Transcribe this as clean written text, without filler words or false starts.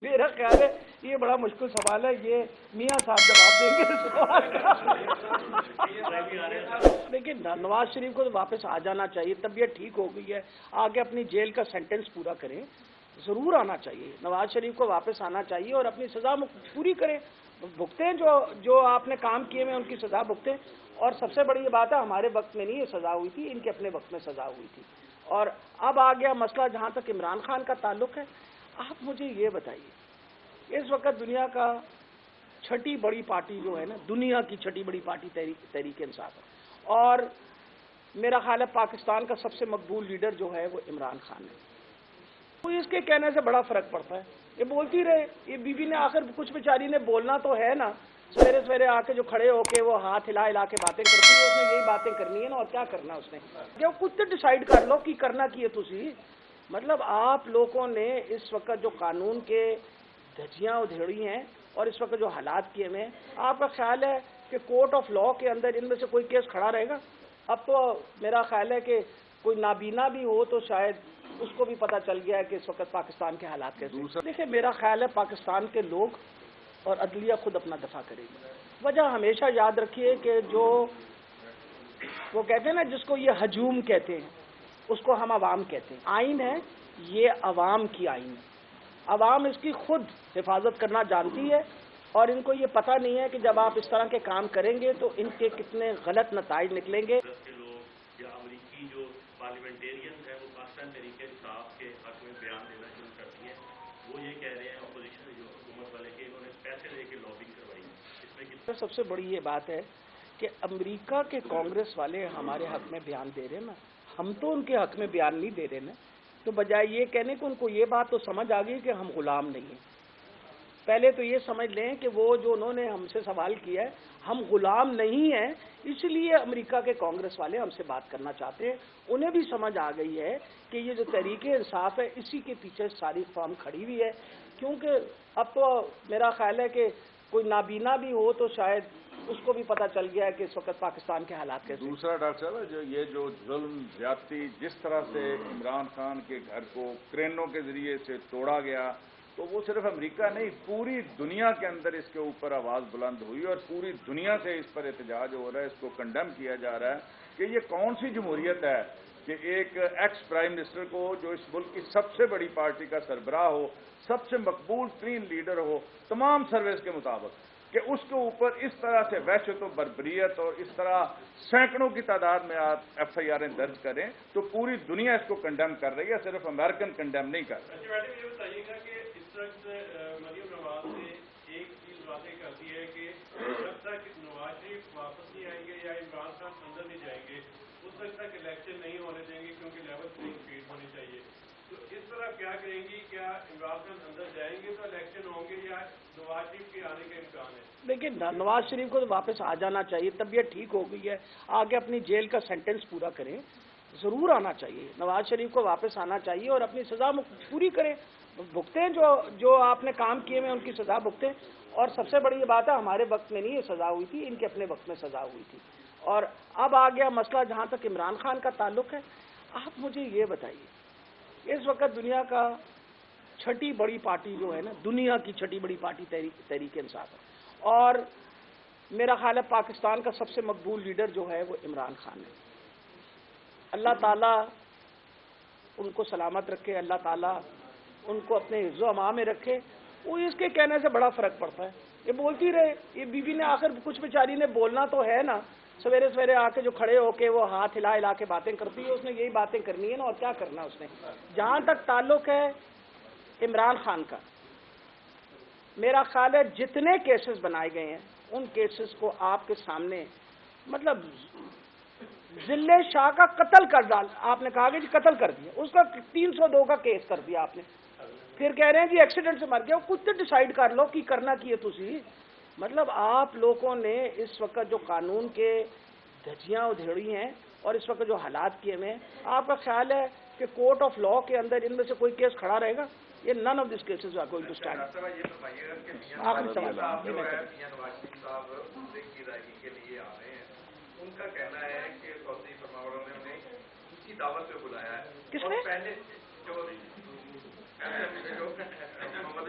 میرا خیال ہے یہ بڑا مشکل سوال ہے، یہ میاں صاحب جواب دیں گے اس سوال کا۔ لیکن نواز شریف کو تو واپس آ جانا چاہیے، طبیعت ٹھیک ہو گئی ہے، آگے اپنی جیل کا سینٹنس پورا کریں، ضرور آنا چاہیے، نواز شریف کو واپس آنا چاہیے اور اپنی سزا پوری کریں، بھگتیں جو آپ نے کام کیے ہیں ان کی سزا بھگتیں۔ اور سب سے بڑی یہ بات ہے، ہمارے وقت میں نہیں یہ سزا ہوئی تھی، ان کے اپنے وقت میں سزا ہوئی تھی۔ اور اب آ گیا مسئلہ جہاں تک عمران خان کا تعلق ہے، آپ مجھے یہ بتائیے، اس وقت دنیا کا چھٹی بڑی پارٹی جو ہے نا، دنیا کی چھٹی بڑی پارٹی تحریک انصاف ہے، اور میرا خیال ہے پاکستان کا سب سے مقبول لیڈر جو ہے وہ عمران خان ہے۔ تو اس کے کہنے سے بڑا فرق پڑتا ہے، یہ بولتی رہے، یہ بی بی نے آخر کچھ بیچاری نے بولنا تو ہے نا، سویرے سویرے آ کے جو کھڑے ہو کے وہ ہاتھ ہلا ہلا کے باتیں کرتی ہے، اس نے یہی باتیں کرنی ہے نا، اور کیا کرنا اس نے؟ جو کچھ تو ڈیسائیڈ کر لو کہ کرنا کی ہے تسی۔ مطلب آپ لوگوں نے اس وقت جو قانون کے دھجیاں ادھیڑی ہیں اور اس وقت جو حالات کیے ہوئے ہیں، آپ کا خیال ہے کہ کورٹ آف لا کے اندر ان میں سے کوئی کیس کھڑا رہے گا؟ اب تو میرا خیال ہے کہ کوئی نابینا بھی ہو تو شاید اس کو بھی پتہ چل گیا ہے کہ اس وقت پاکستان کے حالات کیسے ہیں۔ دیکھیں، میرا خیال ہے پاکستان کے لوگ اور عدلیہ خود اپنا دفاع کرے گی۔ وجہ ہمیشہ یاد رکھیے کہ جو وہ کہتے ہیں نا، جس کو یہ ہجوم کہتے ہیں اس کو ہم عوام کہتے ہیں۔ آئین ہے، یہ عوام کی آئین ہے، عوام اس کی خود حفاظت کرنا جانتی ہے، اور ان کو یہ پتہ نہیں ہے کہ جب آپ اس طرح کے کام کریں گے تو ان کے کتنے غلط نتائج نکلیں گے۔ لوگ یا امریکی جو پارلیمنٹیرین ہیں وہ پاکستان تحریک انصاف کے حق میں بیان دینا شروع کرتی ہیں، وہ یہ کہہ رہے ہیں اپوزیشن جو حکومت والے کہ انہوں نے پیسے لے کے لابنگ کروائی، اس میں سب سے بڑی یہ بات ہے کہ امریکہ کے کانگریس والے ہمارے حق میں بیان دے رہے ہیں نا، ہم تو ان کے حق میں بیان نہیں دے رہے نا، تو بجائے یہ کہنے کہ ان کو یہ بات تو سمجھ آ گئی کہ ہم غلام نہیں ہیں، پہلے تو یہ سمجھ لیں کہ وہ جو انہوں نے ہم سے سوال کیا ہے، ہم غلام نہیں ہیں، اس لیے امریکہ کے کانگریس والے ہم سے بات کرنا چاہتے ہیں، انہیں بھی سمجھ آ گئی ہے کہ یہ جو تحریک انصاف ہے اسی کے پیچھے ساری قوم کھڑی ہوئی ہے، کیونکہ اب تو میرا خیال ہے کہ کوئی نابینا بھی ہو تو شاید اس کو بھی پتہ چل گیا ہے کہ اس وقت پاکستان کے حالات کیسے ہیں۔ دوسرا ڈاکٹر صاحب، یہ جو ظلم زیادتی جس طرح سے عمران خان کے گھر کو کرینوں کے ذریعے سے توڑا گیا، تو وہ صرف امریکہ نہیں، پوری دنیا کے اندر اس کے اوپر آواز بلند ہوئی اور پوری دنیا سے اس پر احتجاج ہو رہا ہے، اس کو کنڈیم کیا جا رہا ہے کہ یہ کون سی جمہوریت ہے کہ ایک ایکس پرائم منسٹر کو، جو اس ملک کی سب سے بڑی پارٹی کا سربراہ ہو، سب سے مقبول ترین لیڈر ہو تمام سروس کے مطابق، کہ اس کے اوپر اس طرح سے وحشت و بربریت اور اس طرح سینکڑوں کی تعداد میں آپ ایف آئی آریں درج کریں تو پوری دنیا اس کو کنڈیم کر رہی ہے، صرف امریکن کنڈیم نہیں کر رہی۔ میڈم یہ بتائیے گا کہ اس وقت مریم نواز نے ایک چیز واضح کر دی ہے کہ جب تک نواز شریف واپس نہیں آئیں گے یا عمران خان اندر نہیں جائیں گے اس وقت تک الیکشن نہیں ہونے دیں گے، کیونکہ لیول پلینگ فیلڈ ہونی چاہیے۔ تو اس طرح کیا کریں گی؟ کیا عمران خان اندر جائیں گے تو الیکشن ہوں گے یا نواز شریف کے آنے کا امکان ہے؟ لیکن نواز شریف کو تو واپس آ جانا چاہیے، طبیعت ٹھیک ہو گئی ہے، آگے اپنی جیل کا سینٹنس پورا کریں، ضرور آنا چاہیے، نواز شریف کو واپس آنا چاہیے اور اپنی سزا پوری کریں، بھگتیں جو آپ نے کام کیے ہیں ان کی سزا بھگتیں۔ اور سب سے بڑی یہ بات ہے، ہمارے وقت میں نہیں یہ سزا ہوئی تھی، ان کے اپنے وقت میں سزا ہوئی تھی۔ اور اب آ گیا مسئلہ جہاں تک عمران خان کا تعلق ہے، آپ مجھے یہ بتائیے، اس وقت دنیا کا چھٹی بڑی پارٹی جو ہے نا، دنیا کی چھٹی بڑی پارٹی تحریک انصاف ہے، اور میرا خیال ہے پاکستان کا سب سے مقبول لیڈر جو ہے وہ عمران خان ہے۔ اللہ تعالیٰ ان کو سلامت رکھے، اللہ تعالیٰ ان کو اپنے حفظ و امان میں رکھے، وہ اس کے کہنے سے بڑا فرق پڑتا ہے، یہ بولتی رہے، یہ بی بی نے آخر کچھ بیچاری نے بولنا تو ہے نا، سویرے سویرے آ کے جو کھڑے ہو کے وہ ہاتھ ہلا ہلا کے باتیں کرتی ہے، اس نے یہی باتیں کرنی ہے نا، اور کیا کرنا اس نے؟ جہاں تک تعلق ہے عمران خان کا، میرا خیال ہے جتنے کیسز بنائے گئے ہیں ان کیسز کو آپ کے سامنے، مطلب ذلِ شاہ کا قتل کر ڈال، آپ نے کہا کہ جی قتل کر دیا، اس کا 302 کا کیس کر دیا آپ نے، پھر کہہ رہے ہیں جی ایکسیڈنٹ سے مر گیا، کچھ تو ڈیسائیڈ کر لو کہ کرنا کی ہے تسی۔ مطلب آپ لوگوں نے اس وقت جو قانون کے دھجیاں ادھیڑی ہیں اور اس وقت جو حالات کیے ہوئے ہیں، آپ کا خیال ہے کہ کورٹ آف لا کے اندر ان میں سے کوئی کیس کھڑا رہے گا؟ یہ none of these cases are going to stand. آخری سوال ان کا کہنا ہے کہ سعودی فرمانبروں نے انہیں اس کی دعوت پہ بلایا ہے، کس نے؟ پہلے جو محمد